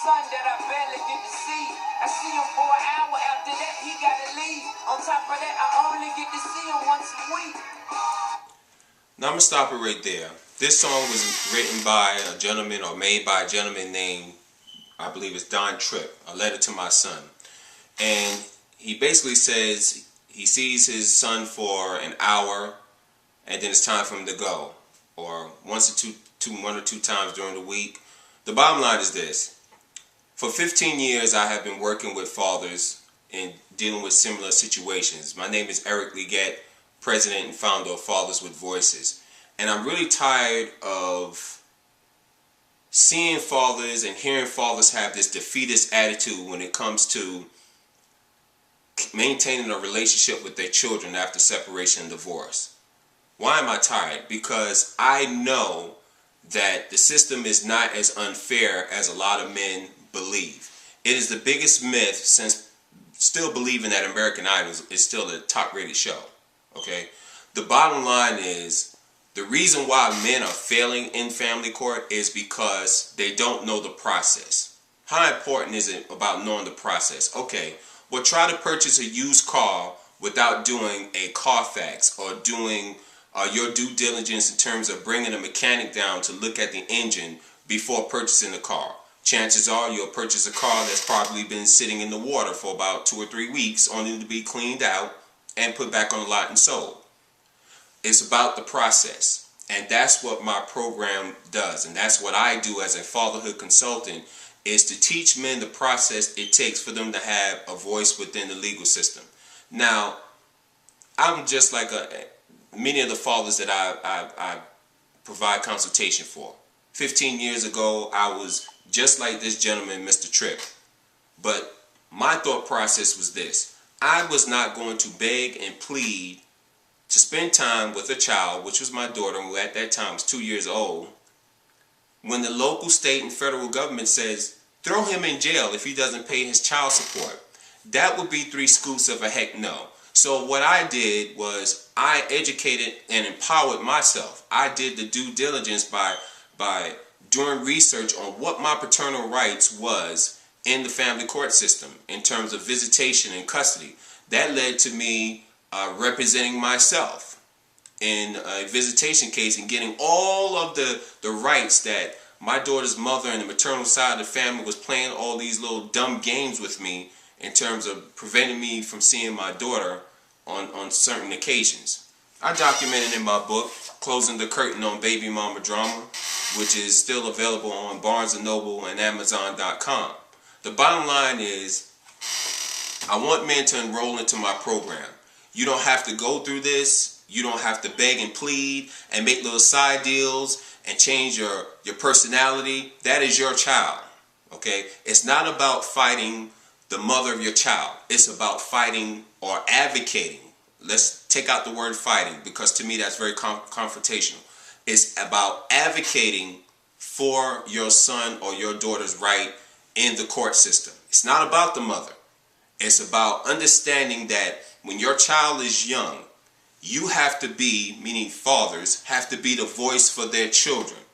son that I barely get to see. I see him for an hour, after that he gotta leave. On top of that, I only get to see him once a week. Now I'm going to stop it right there. This song was written by a gentleman, or made by a gentleman named, I believe it's Don Tripp, A Letter to My Son. And he basically says he sees his son for an hour and then it's time for him to go. Or one or two times during the week. The bottom line is this. For 15 years I have been working with fathers and dealing with similar situations. My name is Legettte-President and founder of Fathers with Voices. And I'm really tired of seeing fathers and hearing fathers have this defeatist attitude when it comes to maintaining a relationship with their children after separation and divorce. Why am I tired? Because I know that the system is not as unfair as a lot of men believe. It is the biggest myth, since still believing that American Idol is still a top rated show. Okay? The bottom line is, the reason why men are failing in family court is because they don't know the process. How important is it about knowing the process? Okay, well, try to purchase a used car without doing a Carfax or doing your due diligence in terms of bringing a mechanic down to look at the engine before purchasing the car. Chances are you'll purchase a car that's probably been sitting in the water for about 2 or 3 weeks, only to be cleaned out and put back on the lot and sold. It's about the process, and that's what my program does, and that's what I do as a fatherhood consultant, is to teach men the process it takes for them to have a voice within the legal system. Now, I'm just like many of the fathers that I provide consultation for. 15 years ago, I was just like this gentleman, Mr. Tripp. But my thought process was this. I was not going to beg and plead to spend time with a child, which was my daughter, who at that time was 2 years old, when the local, state, and federal government says, throw him in jail if he doesn't pay his child support. That would be 3 scoops of a heck no. So what I did was I educated and empowered myself. I did the due diligence by doing research on what my paternal rights was in the family court system in terms of visitation and custody. That led to me representing myself in a visitation case and getting all of the rights that my daughter's mother and the maternal side of the family was playing all these little dumb games with me in terms of preventing me from seeing my daughter on certain occasions. I documented in my book, Closing the Curtain on Baby Mama Drama, which is still available on Barnes & Noble and Amazon.com. The bottom line is, I want men to enroll into my program. You don't have to go through this. You don't have to beg and plead and make little side deals and change your personality. That is your child. Okay? It's not about fighting the mother of your child. It's about fighting or advocating. Let's take out the word fighting, because to me that's very confrontational. It's about advocating for your son or your daughter's right in the court system. It's not about the mother. It's about understanding that when your child is young, you have to be, meaning fathers, have to be the voice for their children.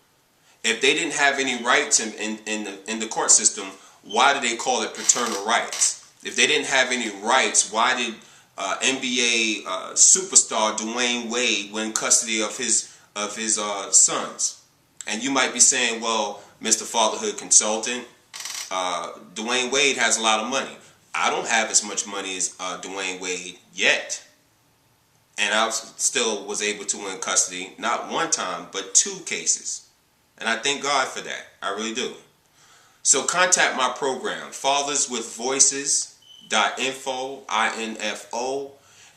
If they didn't have any rights in the court system, why do they call it paternal rights? If they didn't have any rights, why did NBA superstar Dwayne Wade win custody of his sons? And you might be saying, well, Mr. Fatherhood Consultant, Dwayne Wade has a lot of money. I don't have as much money as Dwayne Wade yet. And I still was able to win custody, not 1 time, but 2 cases. And I thank God for that. I really do. So contact my program, fatherswithvoices.info, INFO.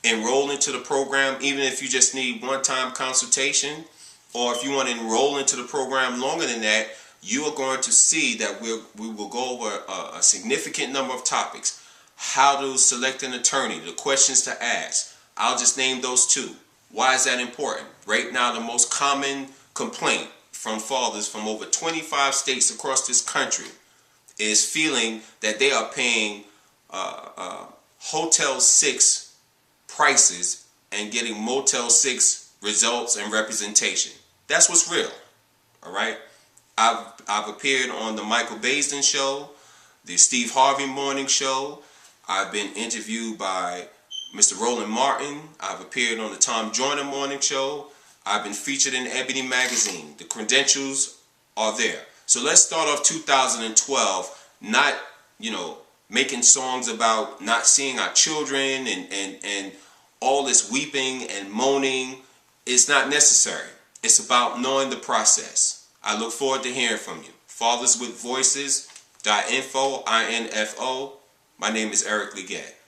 Enroll into the program, even if you just need 1-time consultation, or if you want to enroll into the program longer than that, you are going to see that we will go over a significant number of topics. How to select an attorney, the questions to ask. I'll just name those 2. Why is that important? Right now, the most common complaint from fathers from over 25 states across this country is feeling that they are paying Hotel 6 prices and getting Motel 6 results and representation. That's what's real. All right. I've appeared on the Michael Baisden show, the Steve Harvey Morning Show. I've been interviewed by Mr. Roland Martin. I've appeared on the Tom Joyner Morning Show. I've been featured in Ebony Magazine. The credentials are there. So let's start off 2012, not, making songs about not seeing our children and all this weeping and moaning. It's not necessary. It's about knowing the process. I look forward to hearing from you. Fatherswithvoices.info, INFO. My name is Eric Legettte.